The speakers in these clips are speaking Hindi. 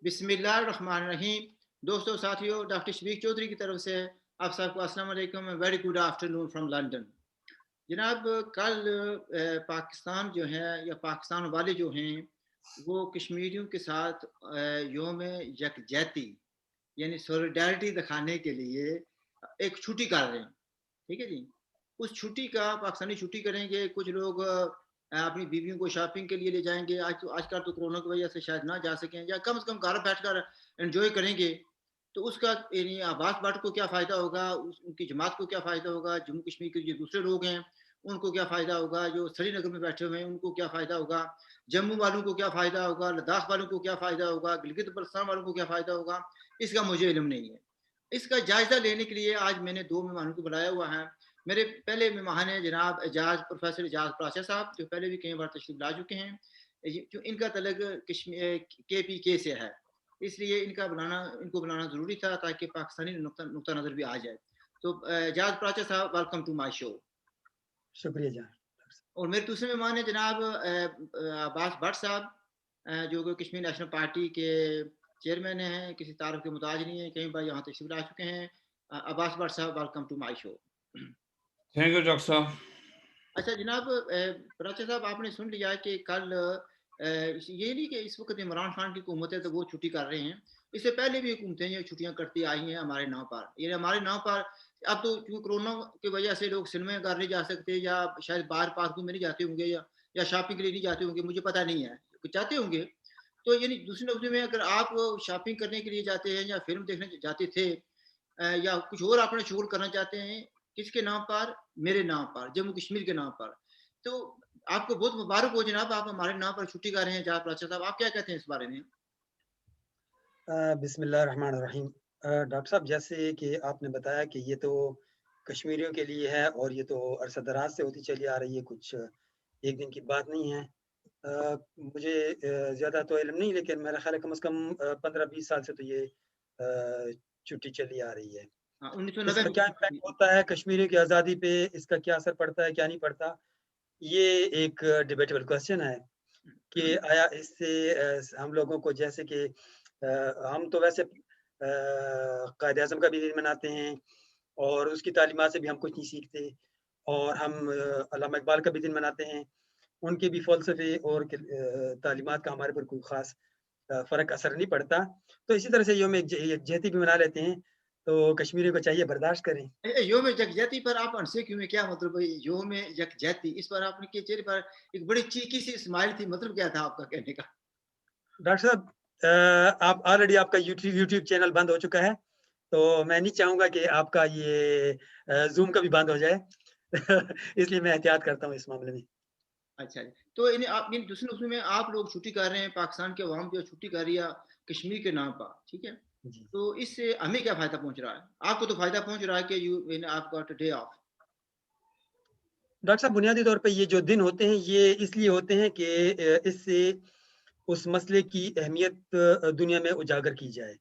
बिस्मिल्लाहिर्रहमानिर्रहीम। दोस्तों साथियों, डॉक्टर शफीक चौधरी की तरफ से आप सबको अस्सलाम वालेकुम, very good afternoon from London. जनाब, कल पाकिस्तान जो है या पाकिस्तान वाले जो हैं वो कश्मीरियों के साथ योम यकजहती यानी सॉलिडारिटी दिखाने के लिए एक छुट्टी कर रहे हैं। ठीक है जी। उस छुट्टी का पाकिस्तानी छुट्टी करेंगे, कुछ लोग अपनी बीवियों को शॉपिंग के लिए ले जाएंगे। आजकल तो कोरोना की वजह से शायद ना जा सकें, या कम से कम घर बैठकर एंजॉय करेंगे। तो उसका यानी अब्बास भट्ट को क्या फ़ायदा होगा, उनकी जमात को क्या फ़ायदा होगा, जम्मू कश्मीर के जो दूसरे लोग हैं उनको क्या फ़ायदा होगा, जो श्रीनगर में बैठे हुए हैं उनको क्या फ़ायदा होगा, जम्मू वालों को क्या फ़ायदा होगा, लद्दाख वालों को क्या फ़ायदा होगा, गिलगित बल्तिस्तान वालों को क्या फ़ायदा होगा, इसका मुझे इल्म नहीं है। इसका जायज़ा लेने के लिए आज मैंने दो मेहमानों को बुलाया हुआ है। मेरे पहले मेहमान हैं जनाब एजाज, प्रोफेसर एजाज प्राचा साहब, जो पहले भी कई बार तशरीफ ला चुके हैं। जो इनका तलक कश्मीर KPK से है, इसलिए इनको बुलाना ज़रूरी था ताकि पाकिस्तानी नुक्ता नज़र भी आ जाए। तो एजाज प्राचा साहब, वेलकम टू माय शो। शुक्रिया जान। और मेरे दूसरे मेहमान हैं जनाब अब्बास भट्ट साहब, जो कि कश्मीर नेशनल पार्टी के चेयरमैन हैं, किसी तारफ़ के मुताज नहीं है, कई बार यहाँ तशरीफ ला चुके हैं। अब्बास भट्ट साहब, welcome to my show. Thank you doctor साहब। अच्छा जनाब, प्राचा साहब, आपने सुन लिया कि कल ये नहीं कि इस वक्त इमरान खान की हुकूमत है तो वो छुट्टी कर रहे हैं। इससे पहले भी हुकूमतें ये छुट्टियां करती आई हैं हमारे नाम पर, ये हमारे नाम पर। अब तो क्योंकि कोरोना की वजह से लोग सिनेमा घर नहीं जा सकते, या शायद बाहर पार्कों में नहीं जाते होंगे, या शॉपिंग के लिए नहीं जाते होंगे, मुझे पता नहीं है, जाते होंगे। तो यानी दूसरे लफ्ज़ों में, अगर आप शॉपिंग करने के लिए जाते हैं या फिल्म देखने जाते थे, या कुछ और अपना शुगल करना चाहते हैं, किसके नाम पर? मेरे नाम पर, जम्मू कश्मीर के नाम पर। तो आपको बहुत मुबारक हो जनाब, आप हमारे नाम पर छुट्टी कर रहे हैं। जहाँ प्राचा साहब, आप क्या कहते हैं इस बारे में? बिस्मिल्लाहिर्रहमानिर्रहीम। डॉक्टर साहब, जैसे कि आपने बताया कि ये तो कश्मीरियों के लिए है और ये तो अरसा-दराज से होती चली आ रही है, कुछ एक दिन की बात नहीं है। मुझे ज़्यादा तो इल्म नहीं, लेकिन मेरा ख़्याल है कम से कम 15-20 साल से तो ये छुट्टी चली आ रही है। हाँ, 1990 इसका में क्या छुट्टी इम्पैक्ट थी। होता है कश्मीरियों की आज़ादी पे, इसका क्या असर पड़ता है, क्या नहीं पड़ता? ये एक डिबेटेबल क्वेश्चन है कि आया इससे हम लोगों को, जैसे कि हम तो वैसे कायद-ए-आज़म का भी दिन मनाते हैं और उसकी तालीमात से भी हम कुछ नहीं सीखते, और हम अल्लामा इकबाल का भी दिन मनाते हैं। उनके भी फ़लसफ़े और तालीमात का हमारे पर कोई ख़ास फ़र्क असर नहीं पड़ता। तो इसी तरह से यौम यकजहती भी मना लेते हैं, तो कश्मीरियों को चाहिए बर्दाश्त करें। योम यकजहती पर आप हंसे क्यों हैं? क्या मतलब है योम यकजहती? इस पर आपके चेहरे पर एक बड़ी चीखी सी स्माइल थी, मतलब क्या था आपका कहने का? डॉक्टर साहब, आप ऑलरेडी आपका यूट्यूब चैनल बंद हो चुका है, तो मैं नहीं चाहूँगा कि आपका ये ज़ूम का भी बंद हो जाए। इसलिए मैं एहतियात करता हूँ इस मामले में। अच्छा जी। तो इन्हें आप इन दूसरे लफ्ज़ों में आप लोग छुट्टी कर रहे हैं, पाकिस्तान के अवाम जो छुट्टी कर रही है कश्मीर के नाम पर, ठीक है? जी। तो इससे हमें क्या फ़ायदा पहुँच रहा है? आपको तो फ़ायदा पहुँच रहा है कि यू इन आप got a day of. Doctor साहब, बुनियादी तौर पे ये जो दिन होते हैं, ये इसलिए होते हैं कि इससे उस मसले की अहमियत दुनिया में उजागर की जाए,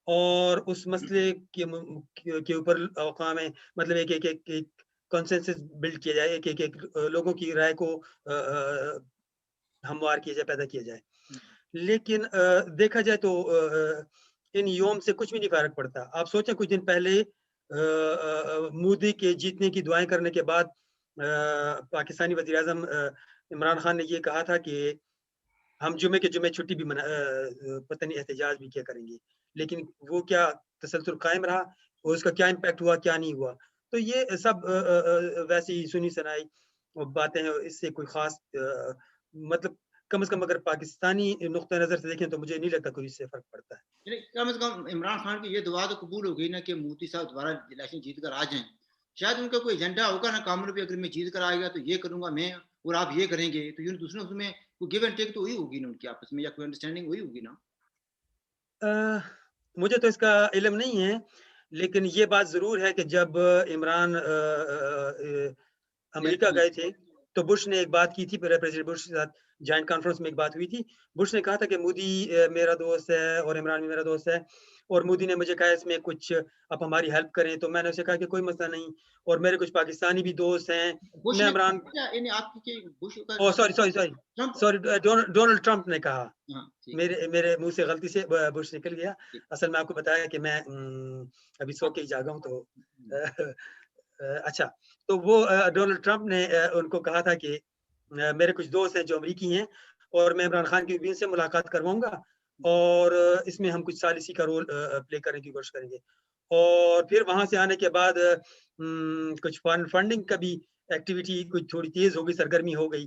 और उस मसले के ऊपर अवाम में, मतलब एक कंसेंसस बिल्ड किया जाए, एक लोगों की राय को हमवार किया जाए, पैदा किया जाए। हुँ, लेकिन देखा जाए तो इन यौम से कुछ भी नहीं फ़र्क पड़ता। आप सोचें, कुछ दिन पहले मोदी के जीतने की दुआएँ करने के बाद पाकिस्तानी वज़ीर-ए-आज़म इमरान खान ने ये कहा था कि हम जुमे के जुमे छुट्टी भी वतनी एहतजाज भी किया करेंगे। लेकिन वो क्या तसलसल कायम रहा, और उसका क्या इम्पैक्ट हुआ, क्या नहीं हुआ। तो ये सब वैसे ही सुनी-सुनाई बातें हैं, इससे कोई ख़ास मतलब कम से कम अगर पाकिस्तानी नुक्ता नज़र से देखें तो मुझे नहीं लगता कोई इससे फ़र्क पड़ता है। यानी कम से कम इमरान खान की ये दुआ तो कबूल हो गई ना कि मोदी साहब दोबारा इलेक्शन जीत कर आ जाएँ। शायद उनका कोई एजेंडा होगा ना काम में भी, अगर मैं जीत कर आ गया तो ये करूँगा मैं और आप ये करेंगे। तो यूँ दूसरे उसमें कोई गिव एंड टेक तो हुई होगी ना उनकी आपस में, या कोई अंडरस्टैंडिंग हुई होगी ना? अ, मुझे तो इसका इल्म नहीं है, लेकिन ये बात ज़रूर है कि जब इमरान अमेरिका इलेक्शन में। गए थे, तो बुश ने एक बात की थी, प्रेसिडेंट बुश के साथ जॉइंट कॉन्फ्रेंस में एक बात हुई थी। बुश ने कहा था कि मोदी मेरा दोस्त है और इमरान भी मेरा दोस्त है, और मोदी ने मुझे कहा इसमें कुछ आप हमारी हेल्प करें, तो मैंने उसे कहा कि कोई मसला नहीं, और मेरे कुछ पाकिस्तानी भी दोस्त हैं। बुश मैं ने इमरान आपकी बुश का oh sorry sorry sorry Trump sorry Donald Trump ने कहा, हाँ ठीक मेरे मेरे मुंह से गलती से बुश निकल गया। ठीक। असल में आपको बताया कि मैं अभी सो के ही जागा हूँ, तो अच्छा, तो वो डोनाल्ड ट्रंप ने उनको कहा था कि मेरे कुछ दोस्त हैं जो अमरीकी हैं, और मैं इमरान खान की बीवी से मुलाकात करवाऊंगा, और इसमें हम कुछ सालिसी का रोल प्ले करने की कोशिश करेंगे। और फिर वहां से आने के बाद कुछ फंडिंग का भी एक्टिविटी कुछ थोड़ी तेज हो गई, सरगर्मी हो गई,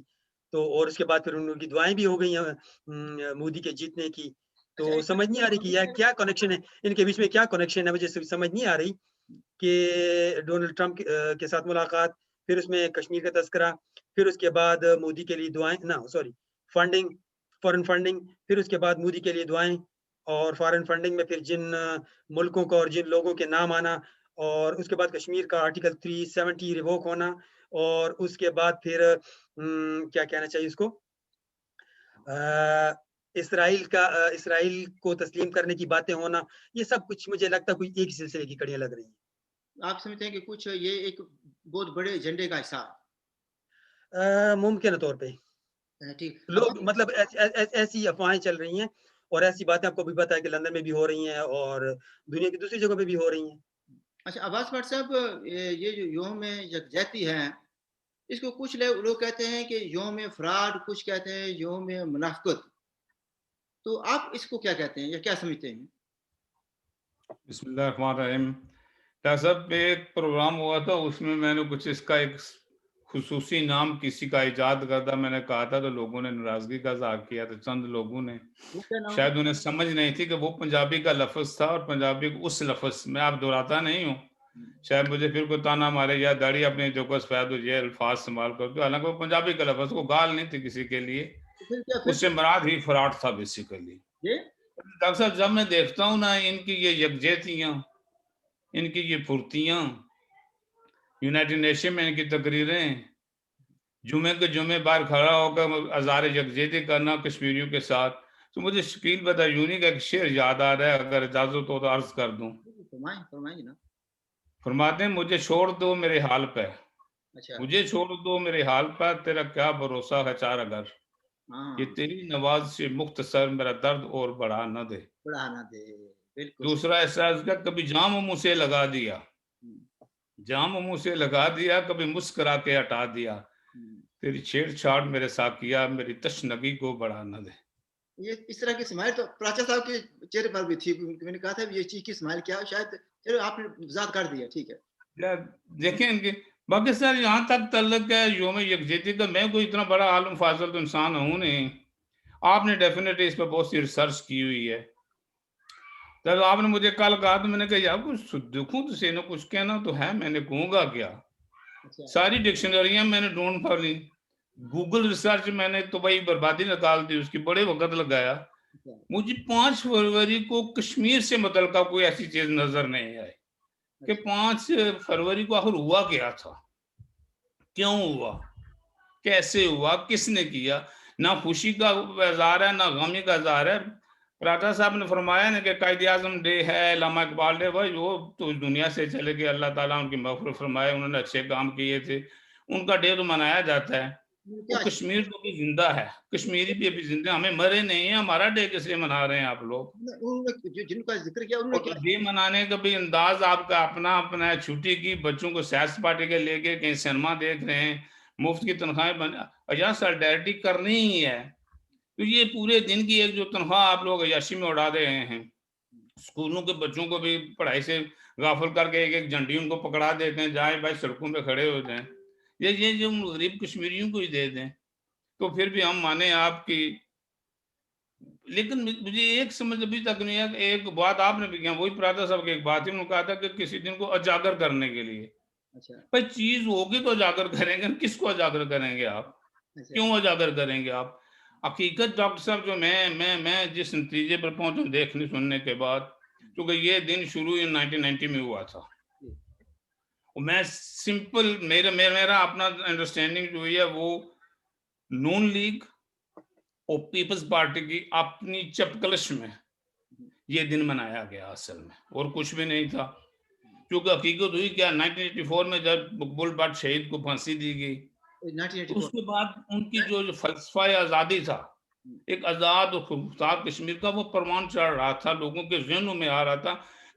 तो और उसके बाद फिर उनकी दुआएं भी हो गई मोदी के जीतने की। अच्छा तो समझ नहीं आ रही कि यह क्या कनेक्शन है, इनके बीच में क्या कनेक्शन है, मुझे समझ नहीं आ रही कि डोनाल्ड ट्रंप के साथ मुलाकात, फिर उसमें कश्मीर का तस्करा, फिर उसके बाद मोदी के लिए दुआएं, ना सॉरी, फंडिंग, फॉरेन फंडिंग, फिर उसके बाद मोदी के लिए दुआएं, और फॉरेन फंडिंग में फिर जिन मुल्कों का और जिन लोगों के नाम आना, और उसके बाद कश्मीर का आर्टिकल 370 रिवोक होना, और उसके बाद फिर क्या कहना चाहिए इसको, इसराइल को तस्लीम करने की बातें होना, ये सब कुछ मुझे लगता है कोई एक ही सिलसिले की कड़ियां लग रही हैं। आप समझते हैं कि कुछ ये एक बहुत बड़े एजेंडे का हिस्सा मुमकिन तौर पे है ठीक। लोग मतलब ऐसी अफवाहें चल रही हैं, और ऐसी बातें आपको भी पता है कि लंदन में भी हो रही हैं और दुनिया की दूसरी जगह पे भी हो रही हैं। अच्छा अब्बास भट्ट साहब, ये जो योम यकजहती है, इसको कुछ लोग कहते हैं कि योम फ्रॉड, कुछ कहते हैं योम मुनाफिकत, तो आप इसको क्या कहते हैं या क्या समझते हैं? बिस्मिल्लाहिर्रहमानिर्रहीम। डॉक्टर साहब, एक प्रोग्राम हुआ था, उसमें मैंने कुछ इसका एक खुसूसी नाम किसी का इजाद करता मैंने कहा था, तो लोगों ने नाराजगी का इज़हार किया था। चंद लोगों ने, वो क्या नाम शायद उन्हें समझ नहीं थी कि वो पंजाबी का लफ्ज़ था, और पंजाबी उस लफ्ज़ में आप दोहराता नहीं हूँ, शायद मुझे फिर कोई ताना मारे या दाढ़ी अपनी जो को सफेद हो, ये अल्फाज इस्तेमाल करते, हालांकि वो पंजाबी का लफ्ज़, वो गाल नहीं थी किसी के लिए, तो फिर उससे मुराद ही फ्रॉड था बेसिकली। ये डॉक्टर साहब, जब मैं देखता हूँ ना इनकी ये यकजहतियाँ, इनकी ये फुर्तियाँ, यूनाइटेड नेशन में इनकी तकरीरें, जुमे के जुमे बार खड़ा होकर अज़ार यकजहती करना कश्मीरियों के साथ, तो मुझे शकील बदायूनी का एक शेर याद आ रहा है, अगर इजाज़त हो तो अर्ज़ कर दूँ। फरमाएं फरमाएं ना। फरमाते हैं, मुझे छोड़ दो मेरे हाल पे, अच्छा मुझे छोड़ दो मेरे हाल पर, तेरा क्या भरोसा है चार अगर, ये हाँ, तेरी नवाज से मुख्तसर मेरा दर्द और बढ़ा न दे। बढ़ा ना दे, बिल्कुल सही। दूसरा ऐसा उसका, कभी जाम मुँह से लगा दिया, हम्म, जाम मुँह से लगा दिया, कभी मुस्कुरा के हटा दिया, हम्म। तेरी छेड़छाड़ मेरे साथ किया, मेरी तशनगी को बढ़ा न दे। ये इस तरह की स्माइल तो प्राचा साहब के चेहरे पर भी थी, मैंने कहा था ये चीज की स्माइल क्या है, शायद चलो आपने वजात कर दिया, ठीक है। या देखें इनके, बाकी सर यहाँ तक तल्लक है योम यकजहती का, मैं कोई इतना बड़ा आलम फाजल तो इंसान हूँ नहीं, आपने डेफिनेटली इस पर बहुत सी रिसर्च की हुई है। जब आपने मुझे कल कहा तो मैंने कहा यार कुछ देखूं तो सही ना, कुछ कहना तो है, मैंने कहूँगा क्या, अच्छा सारी डिक्शनरियां मैंने ढूंढ पा ली, गूगल रिसर्च मैंने तो भाई बर्बादी निकाल दी उसकी, बड़े वक्त लगाया, अच्छा मुझे 5 फरवरी को कश्मीर से मुतल्लिका कोई ऐसी चीज नजर नहीं आई कि अच्छा 5 फरवरी को आखिर हुआ क्या था, क्यों हुआ, कैसे हुआ, किसने किया, ना खुशी का इजहार है ना गमी का इजहार है। राजा साहब ने फरमाया ना कि कायदे आजम डे है, लामा इकबाल डे, भाई वो तो इस दुनिया से चले गए, अल्लाह ताला उनकी मग़फ़िरत फरमाए, उन्होंने अच्छे काम किए थे, उनका डे तो मनाया जाता है। वो क्या कश्मीर तो भी जिंदा है, कश्मीरी भी अभी जिंदा, हमें मरे नहीं है, हमारा डे किस लिए मना रहे हैं आप लोग। उन्होंने जिनका जिक्र किया उन्होंने और क्या डे मनाने का भी अंदाज आपका अपना अपना है, छुट्टी की, बच्चों को सैर सपाटे के लेके कहीं सिनेमा देख रहे हैं, मुफ्त की तनख्वाहें बन, अया सॉलिडेरिटी करनी ही है, तो ये पूरे दिन की एक जो तनख्वाह आप लोग अयाशी में उड़ा दे रहे हैं, स्कूलों के बच्चों को भी पढ़ाई से गाफिल करके एक एक झंडी उनको पकड़ा देते हैं, जाए भाई सड़कों पे खड़े हो जाएं, ये जो गरीब कश्मीरियों को ही दे दें तो फिर भी हम माने आपकी। लेकिन मुझे एक समझ अभी तक नहीं है, एक बात आपने भी किया, वही प्राता साहब की एक बात है, उन्होंने कहा था कि किसी दिन को उजागर करने के लिए, अच्छा भाई चीज होगी तो उजागर करेंगे, किसको उजागर करेंगे आप, अच्छा क्यों उजागर करेंगे आप। हकीकत डॉक्टर साहब जो मैं जिस नतीजे पर पहुंचा देखने सुनने के बाद, क्योंकि ये दिन शुरू 1990 में हुआ था, जी, मैं सिंपल मेरा अपना अंडरस्टैंडिंग जो है वो नून लीग और पीपल्स पार्टी की अपनी चपकलश में ये दिन मनाया गया असल में, और कुछ भी नहीं था। क्योंकि हकीकत हुई क्या, 1984 में जब मकबूल भट्ट शहीद को फांसी दी गई, तो 1984 उसके बाद उनकी जो फलसफा आज़ादी था, एक आज़ाद और खुदमुख्तार कश्मीर का वो परवान चढ़ रहा था, लोगों के ज़हनों में आ रहा था।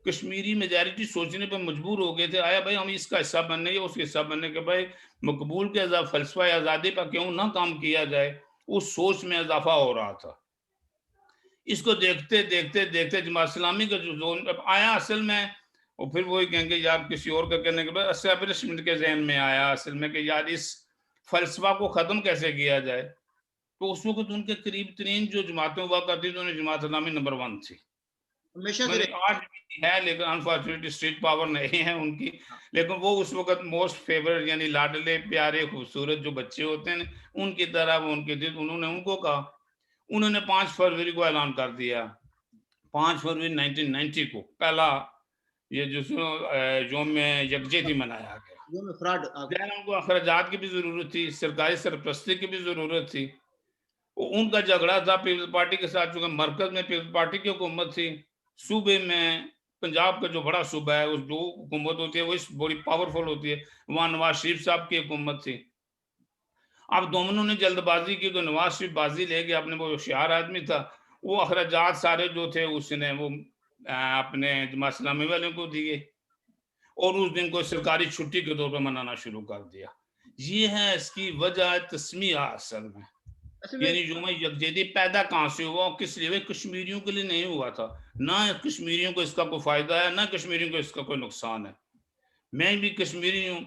कश्मीरी मेजॉरिटी सोचने पर मजबूर हो गए थे, आया भाई हम इसका हिस्सा बनने या उसके हिस्सा बनने के, भाई मकबूल के फलसफा आज़ादी पर क्यों ना काम किया जाए, उस सोच में इजाफा हो रहा था। इसको देखते देखते देखते जमात इस्लामी का जो जोन अब आया असल में, और फिर वही कहेंगे यार किसी और का कहने के बाद एस्टेब्लिशमेंट के जहन में आया असल में कि यार इस फलसफा को खत्म कैसे किया जाए। तो उस वक्त उनके करीब तरीन जो जमातें हुआ करती थी, उन्हें जमात इस्लामी नंबर 1 थी, हमेशा से मैंने आज भी है, लेकिन अनफॉर्चुनेटली स्ट्रीट पावर नहीं है उनकी। लेकिन वो उस वक्त मोस्ट फेवरेट यानी लाडले प्यारे खूबसूरत जो बच्चे होते हैं उनकी तरह वो उनके थे। उन्होंने उनको कहा, उन्होंने 5 फरवरी को ऐलान कर दिया, 5 फरवरी 1990 को पहला ये जो योम यकजहती मनाया गया। जो में फ्रॉड आ गया। ज़ाहिर है उनको अखराजात की भी ज़रूरत थी, सरकारी सरपरस्ती की भी ज़रूरत थी। उनका झगड़ा था पीपल्स पार्टी के साथ, चूंकि मरकज में पीपल्स पार्टी की हुकूमत थी, सूबे में पंजाब का जो बड़ा सूबा है उस जो हुकूमत होती है वो इस बड़ी पावरफुल होती है, वहाँ नवाज शरीफ साहब की हुकूमत थी। अब दोनों ने जल्दबाजी की तो नवाज शरीफ बाजी ले गया, अपने वो होशियार आदमी था, वो अखराजात सारे जो थे उसने वो अपने जमात इस्लामी वालों को दिए और उस दिन को सरकारी छुट्टी के तौर पर मनाना शुरू कर दिया। ये है इसकी वजह, तस्मीया असल में। असल में यानी जो मैं यकजहती पैदा कहाँ से हुआ और किस लिए, कश्मीरियों के लिए नहीं हुआ था। ना कश्मीरियों को इसका कोई फायदा है, ना कश्मीरियों को इसका कोई नुकसान है। मैं भी कश्मीरी हूँ,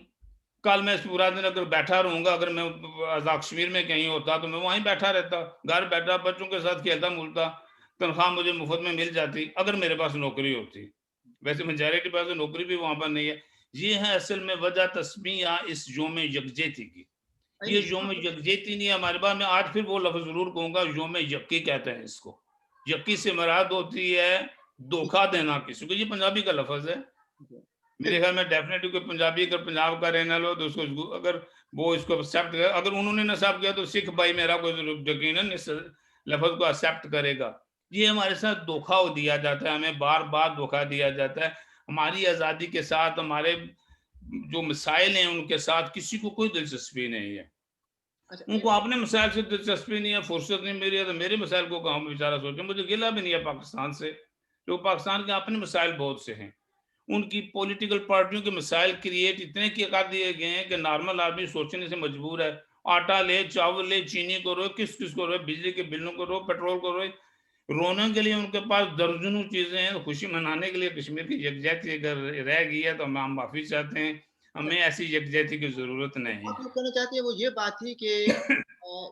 कल मैं पूरा दिन अगर बैठा रहूंगा, अगर मैं आज़ाद कश्मीर में कहीं होता तो मैं वहीं बैठा रहता, घर बैठा बच्चों के साथ खेलता मूलता, तनख्वाह मुझे मुफ्त में मिल जाती अगर मेरे पास नौकरी होती। वैसे मेजॉरिटी पास नौकरी भी वहां पर नहीं है। ये है असल में वजह तस्मीया इस योम यकजहती की। ये योम यकजहती नहीं है हमारे पास, मैं आज फिर वो लफ्ज जरूर कहूंगा, योम यक्की कहते हैं इसको। यक्की से मुराद होती है धोखा देना किसी को, ये पंजाबी का लफ्ज है। मेरे ख्याल में डेफिनेटली कोई पंजाबी अगर पंजाब का रहने वाला हो तो उसको अगर वो इसको एक्सेप्ट करे, अगर उन्होंने ना एक्सेप्ट किया तो सिख भाई मेरा कोई यकीनन इस लफ्ज को एक्सेप्ट करेगा। ये हमारे साथ धोखा दिया जाता है, हमें बार बार धोखा दिया जाता है। हमारी आज़ादी के साथ हमारे जो मिसाइल हैं उनके साथ किसी को कोई दिलचस्पी नहीं है। उनको अपने मसाइल से दिलचस्पी नहीं है, फुर्सत नहीं मेरी है, तो मेरे मसाइल को कहाँ बेचारा सोचे। मुझे गिला भी नहीं है पाकिस्तान से, जो पाकिस्तान के अपने मसाइल बहुत से हैं। उनकी पॉलिटिकल पार्टियों के मसाइल क्रिएट इतने किए कर दिए गए हैं कि नॉर्मल आदमी सोचने से मजबूर है। आटा ले, चावल ले, चीनी को रो, किस किस को रो, बिजली के बिलों को रो, पेट्रोल को रो। रोने के लिए उनके पास दर्जनों चीजें हैं, खुशी मनाने के लिए कश्मीर की यकजहती अगर रह गई है तो हम माफी चाहते हैं, हमें ऐसी यकजहती की जरूरत नहीं आप है। जो कहना चाहते हैं वो ये बात थी कि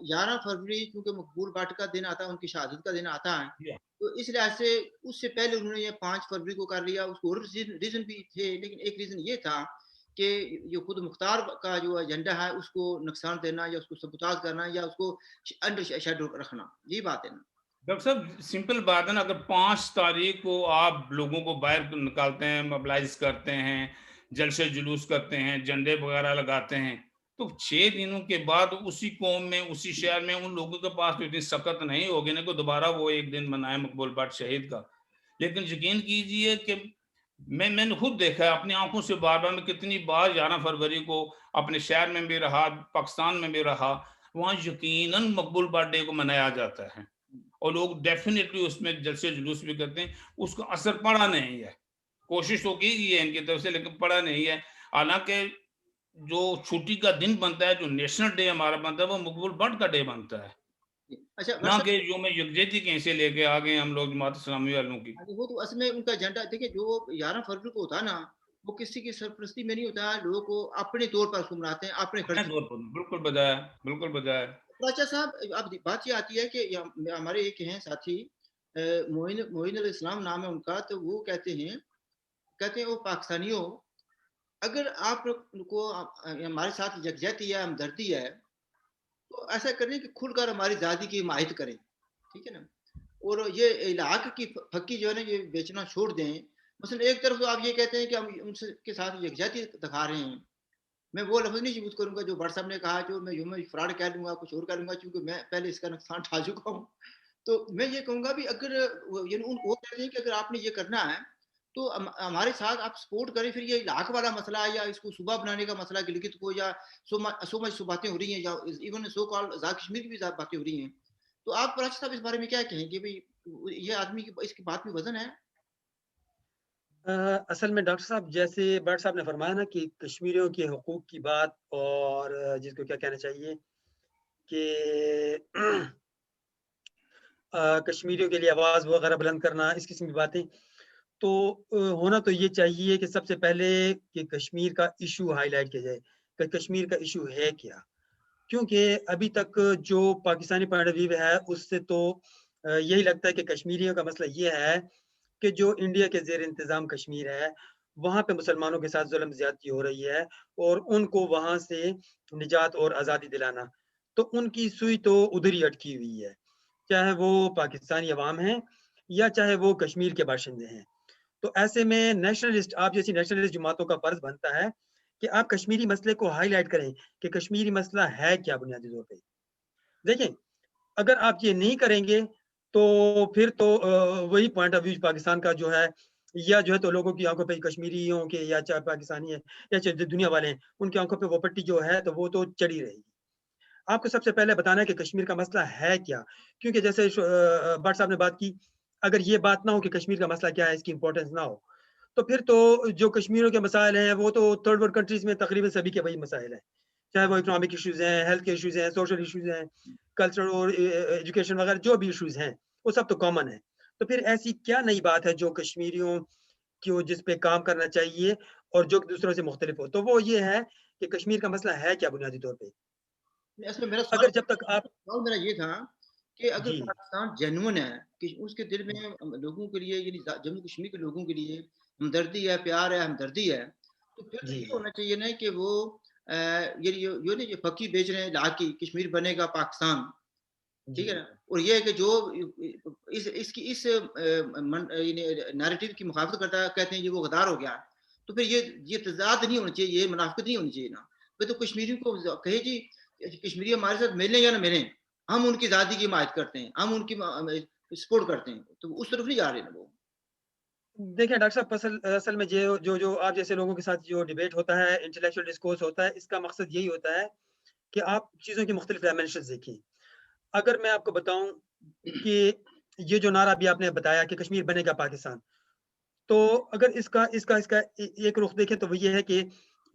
11 फरवरी चूंकि मकबूल भट्ट का दिन आता है, उनकी शहादत का दिन आता है, तो इस लिहाज से उससे पहले उन्होंने ये 5 फरवरी को कर लिया। उसको और रीजन भी थे, लेकिन एक रीजन ये था कि ये खुद मुख्तार का जो एजेंडा है उसको नुकसान देना या उसको सबूताज करना या उसको अंडर शेडो रखना, यही बात है ना। डॉक्टर साहब सिंपल बात है ना, अगर 5 तारीख को आप लोगों को बाहर निकालते हैं, मोबिलाइज करते हैं, जलसे जुलूस करते हैं, झंडे वगैरह लगाते हैं, तो 6 दिनों के बाद उसी कौम में, उसी शहर में उन लोगों के पास तो इतनी सकत नहीं होगी ना कि दोबारा वो एक दिन मनाए मकबूल भट्ट शहीद का। लेकिन यकीन कीजिए कि मैंने खुद देखा है अपनी आंखों से, बार बार मैं कितनी बार 11 फरवरी को अपने शहर में भी रहा, पाकिस्तान में भी रहा, वहाँ यकीनन मकबूल भट्ट डे को मनाया जाता है और लोग डेफिनेटली उसमें जलसे जुलूस भी करते हैं। उसका असर पड़ा नहीं है, कोशिश तो की गई है इनकी तरफ से, लेकिन पड़ा नहीं है। हालांकि जो छुट्टी का दिन बनता है, जो नेशनल डे हमारा बनता है, वो मकबूल भट्ट का डे बनता है, अच्छा ना वर्षा, कि जो मैं यकजहती कहीं से लेके आ गए हम लोग जमात इस्लामी वालों की। वो तो असल में उनका एजेंडा देखिए, जो 11 फरवरी को होता है ना, वो किसी की सरपरस्ती में नहीं होता है, लोगों को अपने तौर पर उसको मनाते हैं, अपने अपने खर्च। तौर पर बिल्कुल बताया, बिल्कुल बताया। राजा साहब, अब बात ये आती है कि हमारे एक हैं साथी, मोइन मोइन अल इस्लाम नाम है उनका, तो वो कहते हैं वो पाकिस्तानियों, अगर आप लोग को हमारे साथ यकजहती है, हमदर्दी है, तो ऐसा करें कि खुलकर हमारी आज़ादी की हिमायत करें, ठीक है ना, और ये इलाके की फक्की जो है ना ये बेचना छोड़ दें, मसलन एक तरफ तो आप ये कहते हैं कि हम उनसे के साथ यकजहती दिखा रहे हैं, मैं वो लफ्ज़ नहीं यूज़ करूँगा जो भट्ट साहब ने कहा, जो मैं यूँ में फ्रॉड कह लूँगा, कुछ और कह लूँगा, क्योंकि मैं पहले इसका नुकसान उठा चुका हूँ। तो मैं ये कहूँगा भी अगर यानी वो कहते हैं कि अगर आपने ये करना है, तो हमारे साथ आप सपोर्ट करें, फिर ये लाख वाला मसला है या इसको सूबा बनाने का मसला गिलगित को, या सो मच बातें हो रही हैं, या even so called Azad Kashmir की भी बातें हो रही हैं। तो आप कराची साहब इस बारे में क्या कहेंगे भई, ये आदमी की इसकी बात में वज़न है? असल में डॉक्टर साहब, जैसे भट्ट साहब ने फरमाया ना कि कश्मीरियों के हकूक़ की बात, और जिसको क्या कहना चाहिए कि कश्मीरियों के लिए आवाज़ वगैरह बुलंद करना, इस किस्म की बातें। तो होना तो ये चाहिए कि सबसे पहले कि कश्मीर का इश्यू हाइलाइट किया जाए, कि कश्मीर का इश्यू है क्या? क्योंकि अभी तक जो पाकिस्तानी पॉइंट ऑफ व्यू है, उससे तो यही लगता है कि कश्मीरियों का मसला ये है कि जो इंडिया के ज़ेर इंतज़ाम कश्मीर है, वहाँ पे मुसलमानों के साथ ज़ुल्म ज़्यादती हो रही है, और उनको वहाँ से निजात और आज़ादी दिलाना। तो उनकी सुई तो उधर ही अटकी हुई है, चाहे वो पाकिस्तानी अवाम हैं या चाहे वो कश्मीर के बाशिंदे हैं। तो ऐसे में नेशनलिस्ट, आप जैसी नेशनलिस्ट जमातों का फ़र्ज़ बनता है कि आप कश्मीरी मसले को हाइलाइट करें कि कश्मीरी मसला है क्या बुनियादी तौर पे। देखें, अगर आप ये नहीं करेंगे, तो फिर तो वही पॉइंट ऑफ व्यू पाकिस्तान का जो है, या जो है तो लोगों की आँखों पे कश्मीरियों के, या चाहे पाकिस्तानी है या चाहे जो दुनिया वाले हैं, उनकी आँखों पे वो पट्टी जो है तो वो तो चढ़ी रहेगी। आपको सबसे पहले बताना है कि कश्मीर का मसला है क्या? क्योंकि जैसे भट्ट साहब ने बात की, अगर ये बात ना हो कि कश्मीर का मसला क्या है, इसकी इम्पोर्टेंस ना हो, तो फिर तो जो कश्मीरियों के मसाइल हैं, वो तो थर्ड वर्ल्ड कंट्रीज़ में तकरीबन सभी के वही मसाइल हैं। चाहे वो इकोनॉमिक इश्यूज़ हैं, हेल्थ के इश्यूज़ हैं, सोशल इश्यूज़ हैं, कल्चरल और एजुकेशन वगैरह जो भी इश्यूज़ हैं, वो सब तो कॉमन है। तो फिर ऐसी क्या नई बात है जो कश्मीरियों को जिस पे काम करना चाहिए और जो दूसरों से मुख्तलिफ हो? तो वो ये है कि कश्मीर का मसला है क्या बुनियादी तौर पे? असल में मेरा अगर जब तक आप सवाल मेरा ये था कि अगर जी, पाकिस्तान जेन्युइन है कि उसके दिल में लोगों के लिए, यानी जम्मू कश्मीर के लोगों के लिए हमदर्दी है, प्यार है, हमदर्दी है, तो फिर तो जी, ये होना चाहिए ना कि वो ये नहीं, ये फकी बेच रहे हैं लाकी कश्मीर बनेगा पाकिस्तान, ठीक है जी। ना? और ये है कि जो इसकी इस नैरेटिव की मुखालफत करता है, कहते हैं ये वो गद्दार हो गया। तो फिर ये तज़ाद नहीं होनी चाहिए, ये मुनाफ़िक़त नहीं होनी चाहिए ना। फिर तो कश्मीरियों को कहे जी, कश्मीरी हमारे साथ मिलें या ना मिलें, हम उनकी आज़ादी की हिमायत करते हैं, हम उनकी सपोर्ट करते हैं। तो उस तरफ नहीं जा रहे ना वो। देखिए डॉक्टर साहब, असल असल में जो आप जैसे लोगों के साथ जो डिबेट होता है, इंटेलेक्चुअल डिस्कोर्स होता है, इसका मकसद यही होता है कि आप चीज़ों की मुख्तलिफ डायमेंशंस देखें। अगर मैं आपको बताऊँ कि ये जो नारा अभी आपने बताया कि कश्मीर बनेगा पाकिस्तान, तो अगर इसका इसका इसका एक रुख देखें तो वो ये है कि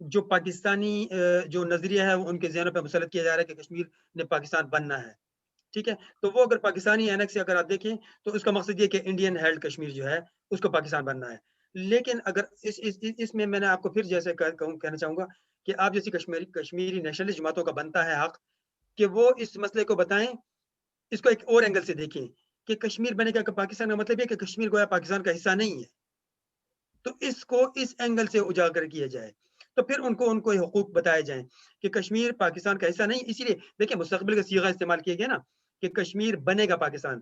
जो पाकिस्तानी जो नज़रिया है वो उनके ज़हनों पे मुसल्लत किया जा रहा है कि कश्मीर ने पाकिस्तान बनना है, ठीक है? तो वो अगर पाकिस्तानी एनेक्स से अगर आप देखें, तो उसका मकसद ये है कि इंडियन हेल्ड कश्मीर जो है, उसको पाकिस्तान बनना है। लेकिन अगर इसमें मैंने आपको फिर जैसे कहना चाहूँगा कि आप जैसी कश्मीरी नेशनलिस्ट जमातों का बनता है हक कि वो इस मसले को बताएँ, इसको एक और एंगल से देखें कि कश्मीर बनेगा कि पाकिस्तान का मतलब ये है कि कश्मीर गोया पाकिस्तान का हिस्सा नहीं है। तो इसको इस एंगल से उजागर किया जाए। तो फिर उनको उनको ये हुकूक बताए जाएँ कि कश्मीर पाकिस्तान का हिस्सा नहीं, इसीलिए देखिए मुस्तक़बिल का सीगा इस्तेमाल किया गया ना कि कश्मीर बनेगा पाकिस्तान।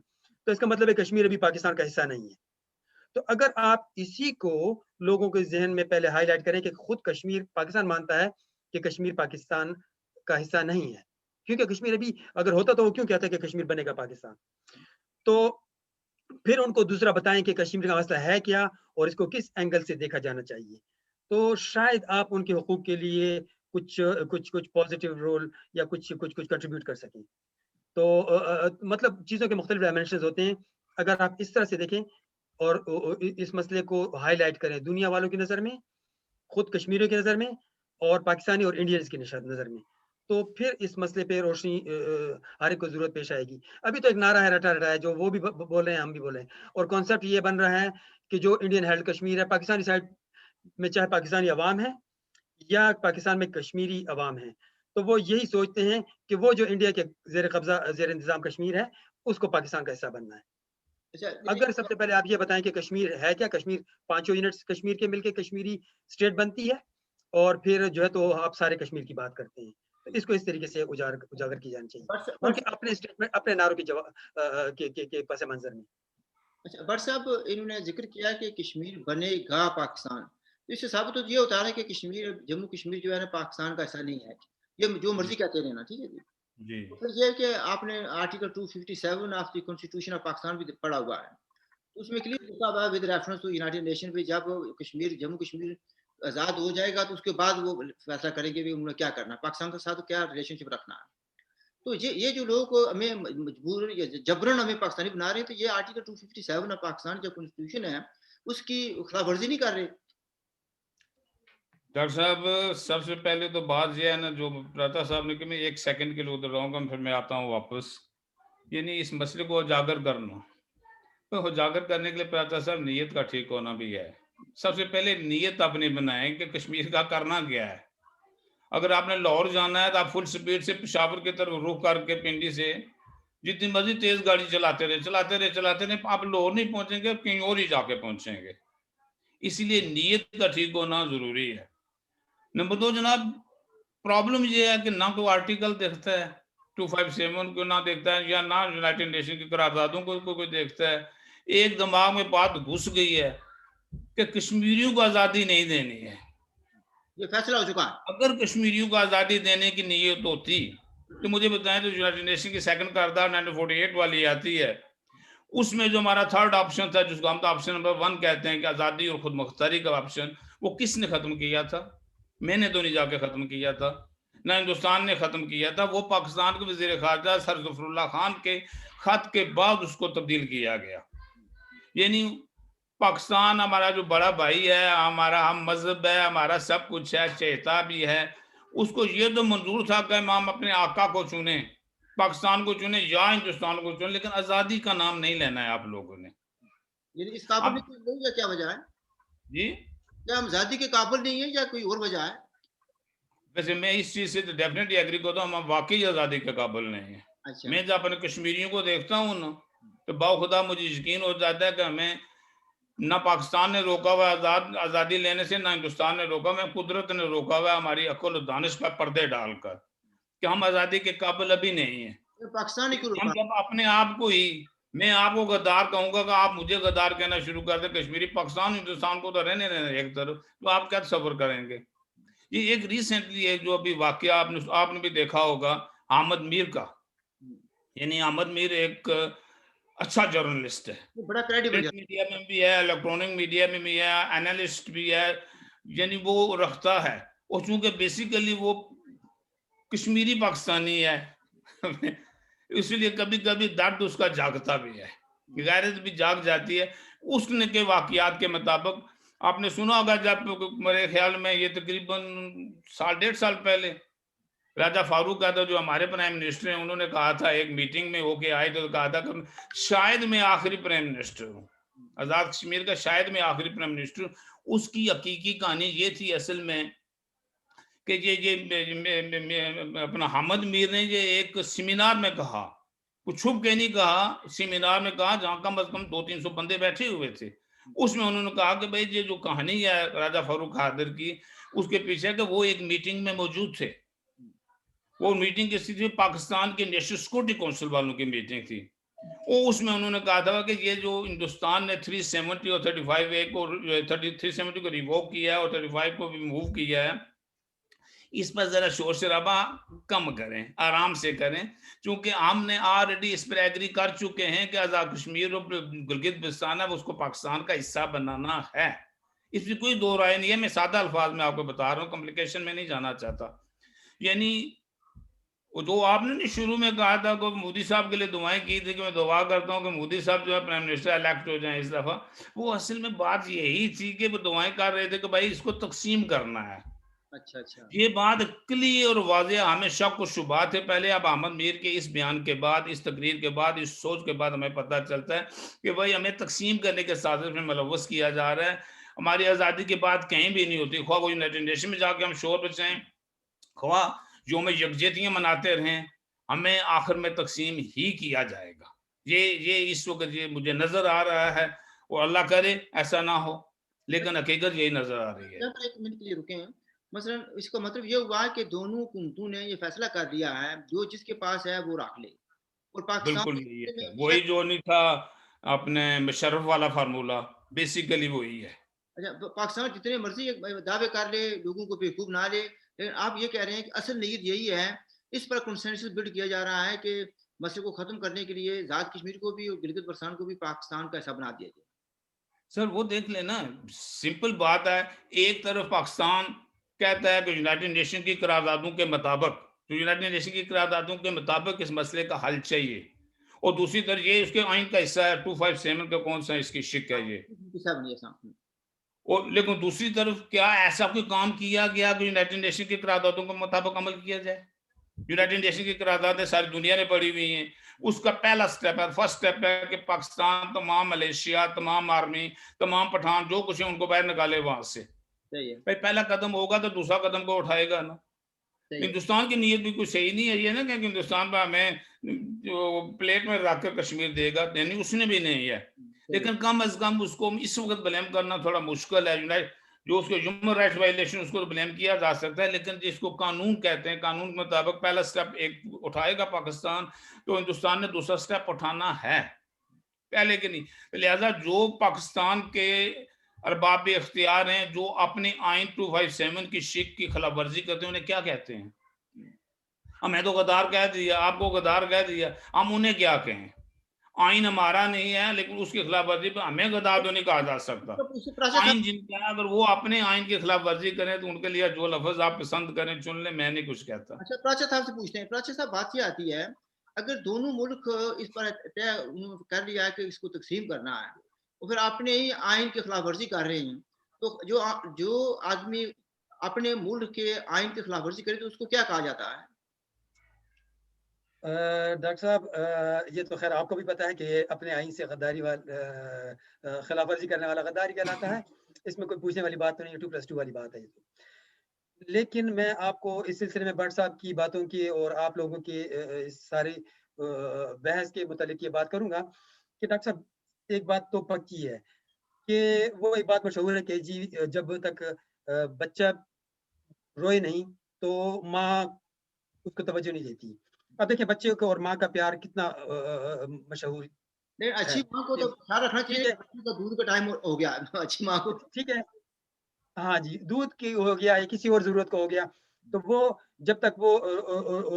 तो इसका मतलब है कश्मीर अभी पाकिस्तान का हिस्सा नहीं है। तो अगर आप इसी को लोगों के ज़हन में पहले हाइलाइट करें कि खुद कश्मीर पाकिस्तान मानता है कि कश्मीर पाकिस्तान का हिस्सा नहीं है। क्योंकि कश्मीर अभी अगर होता तो वो क्यों कहता कि कश्मीर बनेगा पाकिस्तान? तो फिर उनको दूसरा बताएँ कि कश्मीर का मसला है क्या और इसको किस एंगल से देखा जाना चाहिए। तो शायद आप उनके हुकूक के लिए कुछ पॉज़िटिव रोल या कुछ कंट्रीब्यूट कर सकें। तो मतलब चीज़ों के मुख्तलिफ डायमेंशंस होते हैं। अगर आप इस तरह से देखें और इस मसले को हाइलाइट करें दुनिया वालों की नज़र में, खुद कश्मीरियों की नज़र में और पाकिस्तानी और इंडियंस की नज़र में। तो फिर इस मसले पे रोशनी हर एक को ज़रूरत पेश आएगी। अभी तो एक नारा है रटा-रटाया जो वो भी बोल रहे हैं, हम भी बोल रहे हैं और कॉन्सेप्ट ये बन रहा है कि जो इंडियन हेल्ड कश्मीर है, पाकिस्तानी साइड में चाहे पाकिस्तानी अवाम है या पाकिस्तान में कश्मीरी अवाम है, तो वो यही सोचते हैं कि वो जो इंडिया के ज़ेर कब्ज़ा ज़ेर इंतज़ाम कश्मीर है, उसको पाकिस्तान का हिस्सा बनना है। अच्छा अगर देखिए, सबसे पहले आप ये बताएँ कि कश्मीर है क्या? कश्मीर पाँचों यूनिट्स कश्मीर के मिलके कश्मीरी स्टेट बनती है और फिर जो है तो आप सारे कश्मीर की बात करते हैं। तो इसको इस तरीके से उजागर की जानी चाहिए। बस उनके अपने स्टेटमेंट, अपने नारों के के पस-ए-मंज़र में। अच्छा भट्ट साहब, इन्होंने जिक्र किया कि कश्मीर बनेगा पाकिस्तान, तो इससे साबित तो ये होता है कि कश्मीर, जम्मू कश्मीर जो है ना पाकिस्तान का हिस्सा नहीं है। ये जो जी मर्जी कहते रहना, ठीक है जी। जी तो फिर ये है कि आपने article 257 of the constitution of Pakistan भी पढ़ा हुआ है, तो उसमें क्लियर लिखा हुआ है with reference to United Nation पे, जब कश्मीर, जम्मू कश्मीर आज़ाद हो जाएगा तो उसके बाद वो फैसला करेंगे भी उन्होंने क्या करना है, पाकिस्तान के साथ क्या रिलेशनशिप रखना है। तो ये जो लोग हमें मजबूर या जबरन हमें पाकिस्तानी बना रहे हैं, तो ये आर्टिकल 257 ऑफ पाकिस्तान जो कॉन्स्टिट्यूशन है उसकी खिलाफ वर्जी नहीं कर रहे। डॉक्टर साहब, सबसे पहले तो बात यह है ना, जो प्रता साहब ने कि मैं 1 सेकंड के लिए उधर रहूंगा, फिर मैं आता हूँ वापस। यानी इस मसले को उजागर करना, तो उजागर करने के लिए प्रता साहब नीयत का ठीक होना भी है। सबसे पहले नीयत अपनी बनाएं कि कश्मीर का करना क्या है। अगर आपने लाहौर जाना है तो आप फुल स्पीड से पेशावर की तरफ रुख करके पिंडी से जितनी मर्जी तेज गाड़ी चलाते रहे चलाते रहे चलाते रहे, आप लाहौर नहीं पहुंचेंगे, कहीं और ही जाके पहुंचेंगे। इसीलिए नीयत का ठीक होना जरूरी है। नंबर 2 जनाब, प्रॉब्लम ये है कि ना कोई आर्टिकल देखता है 257 को, ना देखता है, या ना यूनाइटेड नेशन की करारदादों को कोई देखता है। एक दिमाग में बात घुस गई है कि कश्मीरियों को आज़ादी नहीं देनी है। ये फैसला हो चुका है। अगर कश्मीरियों को आज़ादी देने की नीयत होती तो मुझे बताएं, तो यूनाइटेड नेशन की सेकंड करारदाद 1948 वाली आती है, उसमें जो हमारा थर्ड ऑप्शन था, जिसको हम तो ऑप्शन नंबर 1 कहते हैं कि आज़ादी और खुद मुख्तारी का ऑप्शन, वो किसने खत्म किया था? मैंने तो नहीं जाके खत्म किया था, ना हिंदुस्तान ने खत्म किया था, वो पाकिस्तान के वजीर खारजा सर ज़फरुल्लाह खान के खत के बाद उसको तब्दील किया गया। यानी पाकिस्तान हमारा जो बड़ा भाई है, हमारा हम मजहब है, हमारा सब कुछ है, चेता भी है, उसको ये तो मंजूर था कि हम अपने आका को चुने, पाकिस्तान को चुने या हिंदुस्तान को चुने, लेकिन आज़ादी का नाम नहीं लेना है आप लोगों ने। यानी इस काबिल अब नहीं है, क्या वजह है? जी, क्या हम आजादी के काबिल नहीं है या कोई और वजह है? वैसे मैं इस चीज से तो डेफिनेटली एग्री करता हूँ, हम वाकई आज़ादी के काबिल नहीं है। अच्छा। मैं जब अपने कश्मीरियों को देखता हूँ ना, तो बाखुदा मुझे यकीन हो जाता है कि हमें ना पाकिस्तान ने रोका हुआ आज़ादी लेने से, ना हिंदुस्तान ने रोका, मैं कुदरत ने रोका हुआ हमारी अक्ल और दानिश पर पर्दे डालकर, कि हम आज़ादी के काबिल अभी नहीं है। तो पाकिस्तान ने क्यों हम रोका? जब अपने आप को ही, मैं आपको गद्दार कहूंगा कि आप मुझे गद्दार कहना शुरू कर दे कश्मीरी, पाकिस्तान हिंदुस्तान को तो रहने रहने एक तरफ, तो आप क्या सब्र करेंगे? ये एक रिसेंटली एक जो अभी वाकया आपने भी देखा होगा, अहमद मीर का। यानी अहमद मीर एक अच्छा जर्नलिस्ट है, ये बड़ा क्रेडिबल प्रिंट है। मीडिया में भी है, इलेक्ट्रॉनिक मीडिया में भी है, एनालिस्ट भी है, यानी वो रखता है। और चूंकि बेसिकली वो कश्मीरी पाकिस्तानी है इसलिए कभी कभी दर्द उसका जागता भी है, गैरत भी जाग जाती है। उसने के वाकयात के मुताबिक आपने सुना होगा, जब मेरे ख्याल में ये तकरीबन 1.5 साल पहले राजा फारूक का था, जो हमारे प्राइम मिनिस्टर हैं, उन्होंने कहा था, एक मीटिंग में होके आए तो कहा था कि शायद मैं आखिरी प्राइम मिनिस्टर हूँ, आजाद कश्मीर का शायद मैं आखिरी प्राइम मिनिस्टर हूँ। उसकी हकीकी कहानी ये थी असल में कि ये अपना हामिद मीर ने ये एक सेमिनार में कहा, कुछ छुप के नहीं कहा, सेमिनार में कहा जहाँ कम से कम 200-300 बंदे बैठे हुए थे। उसमें उन्होंने कहा कि भाई ये जो कहानी है राजा फारूक हादर की, उसके पीछे कि वो एक मीटिंग में मौजूद थे। वो मीटिंग किसी थी, पाकिस्तान के नेशनल सिक्योरिटी काउंसिल वालों की मीटिंग थी। वो उसमें उन्होंने कहा था कि ये जो हिंदुस्तान ने 370 और 35 ए को 370 को रिवोक किया है और 35 को भी मूव किया है, इस पर जरा शोर शराबा कम करें, आराम से करें, क्योंकि हमने ऑलरेडी इस पर एग्री कर चुके हैं कि आजाद कश्मीर और गिलगित बिस्तान है उसको पाकिस्तान का हिस्सा बनाना है। इसमें कोई दो राय नहीं है। मैं सादा अल्फाज में आपको बता रहा हूँ, कॉम्प्लिकेशन में नहीं जाना चाहता। यानी जो आपने नहीं शुरू में कहा था कि मोदी साहब के लिए दुआएं की थी कि मैं दुआ करता हूँ कि मोदी साहब जो है प्राइम मिनिस्टर इलेक्ट हो जाएं इस दफा, वो असल में बात यही थी कि वो दुआएं कर रहे थे कि भाई इसको तकसीम करना है। अच्छा अच्छा। ये बात क्लियर और वाज़ेह, हमें शक और शुबा थे पहले, अब अहमद मीर के इस बयान के बाद, इस तकरीर के बाद, इस सोच के बाद हमें पता चलता है कि भाई हमें तकसीम करने के साजिश में मुलव्वस किया जा रहा है। हमारी आज़ादी की बात कहीं भी नहीं होती, ख्वाह वो यूनाइटेड नेशन में जाके हम शोर बचाएं, ख्वाह जो हमें यकजहतियाँ मनाते रहें, हमें आखिर में तकसीम ही किया जाएगा। ये इस वक्त ये मुझे नजर आ रहा है, और अल्लाह करे ऐसा ना हो, लेकिन हकीकत यही नजर आ रही है। यहाँ पर 1 मिनट के लिए रुके हैं। मसलन इसका मतलब ये हुआ कि दोनों हुकूमतों ने ये फैसला कर दिया है जो जिसके पास है वो रख ले, और पाकिस्तान बिल्कुल यही है, में वही जो नहीं था अपने मुशर्रफ वाला फार्मूला, बेसिकली वही है। अच्छा, पाकिस्तान जितने मर्जी दावे कर ले, लोगों को बेवकूफ ना ले, लेकिन आप ये कह रहे हैं कि असल नीयत यही है, इस पर कंसेंसस बिल्ड किया जा रहा है कि मसले को खत्म करने के लिए आजाद कश्मीर को भी और गिलगित बल्तिस्तान को भी पाकिस्तान का हिस्सा बना दिया जाए। सर वो देख लेना, सिंपल बात है। एक तरफ पाकिस्तान कहता है कि यूनाइटेड नेशन की करारदादों के मुताबिक, तो यूनाइटेड नेशन की करारदादों के मुताबिक इस मसले का हल चाहिए, और दूसरी तरफ ये उसके आइन का हिस्सा है, 257 का कौन सा इसकी शिक है ये। हिस्सा बनी है साहब। और लेकिन दूसरी तरफ क्या ऐसा कोई काम किया गया कि यूनाइटेड नेशन की करारदादों के मुताबिक अमल किया जाए? यूनाइटेड नेशन की करारदादें सारी दुनिया ने पड़ी हुई हैं। उसका पहला स्टेप है, फर्स्ट स्टेप है कि पाकिस्तान तमाम मलेशिया, तमाम आर्मी, तमाम पठान जो कुछ है उनको बाहर निकाले वहां से। सही है, भाई पहला कदम होगा तो दूसरा कदम को उठाएगा ना। सही है। हिंदुस्तान की नीयत भी कुछ सही नहीं है ये ना कि हिंदुस्तान पर हमें जो प्लेट में रख कर कश्मीर देगा, नहीं उसने भी नहीं है। लेकिन कम अज कम उसको इस वक्त ब्लेम करना थोड़ा मुश्किल है। यूनाइट जो उसके ह्यूमन राइट्स वायलेशन उसको तो ब्लेम किया जा सकता है, लेकिन जिसको कानून कहते हैं, कानून के मुताबिक पहला स्टेप एक उठाएगा पाकिस्तान, तो हिंदुस्तान ने दूसरा स्टेप उठाना है, पहले के नहीं। लिहाजा जो पाकिस्तान के अरबाब इख्तियार हैं, जो अपने आइन 257 की शिक की खिलाफ वर्जी करते हैं, उन्हें क्या कहते हैं? हमें तो गद्दार कह दिया, आपको गद्दार कह दिया, हम उन्हें क्या कहें? आइन हमारा नहीं है, लेकिन उसके खिलाफ वर्जी पर हमें गद्दार तो नहीं कहा जा सकता। तो उससे प्राचा आइन जिनका है, अगर वो अपने आइन के खिलाफ वर्जी करें तो उनके लिए जो लफ्ज आप पसंद करें चुन लें, मैं नहीं कुछ कहता। अच्छा, प्राचा साहब से पूछते हैं। प्राचा साहब, बात ये आती है, अगर दोनों मुल्क इस पर तय कर लिया है कि इसको तकसीम करना है, और फिर अपने ही आइन की खिलाफ वर्जी कर रहे हैं, तो जो आदमी अपने मुल्क के आइन की खिलाफ वर्जी करे तो उसको क्या कहा जाता है? डॉक्टर साहब, ये तो खैर आपको भी पता है कि अपने आइन से गद्दारी खिलाफ वर्जी करने वाला गद्दारी कहलाता है। इसमें कोई पूछने वाली बात तो नहीं है, 2+2 वाली बात है ये तो। लेकिन मैं आपको इस सिलसिले में भट्ट साहब की बातों की और आप लोगों की इस सारी बहस के मुतालिक ये बात करूंगा कि डॉक्टर साहब, एक बात तो पक्की है कि वो एक बात मशहूर है कि जी जब तक बच्चा रोए नहीं तो माँ उसको तवज्जो नहीं देती। अब देखिए बच्चे को और माँ का प्यार कितना मशहूर नहीं, है। अच्छी माँ को तो ख्याल रखना चाहिए ठीक कि है, बच्चे का दूध का टाइम हो गया। अच्छी माँ को ठीक है। हाँ जी, दूध की हो गया या किसी और ज़रूरत का हो गया, तो वो जब तक वो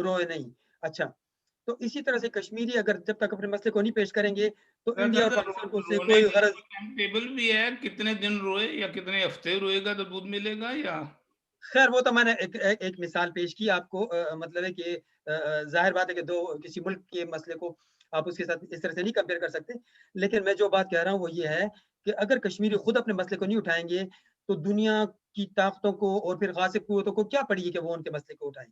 रोए नहीं। अच्छा, तो इसी तरह से कश्मीरी अगर जब तक अपने मसले को नहीं पेश करेंगे, तो इंडिया और पाकिस्तान को उससे रोने कोई की गरज। टाइम टेबल भी है, कितने दिन रोए या कितने हफ्ते रोएगा तो दूध मिलेगा या? खैर वो तो मैंने एक मिसाल पेश की आपको, मतलब है कि ज़ाहिर बात है कि 2 किसी मुल्क के मसले को आप उसके साथ इस तरह से नहीं कंपेयर कर सकते। लेकिन मैं जो बात कह रहा हूँ वो ये है कि अगर कश्मीरी खुद अपने मसले को नहीं उठाएँगे, तो दुनिया की ताकतों को और फिर गासिब कुव्वतों को क्या पड़ी है कि वो उनके मसले को उठाएँ।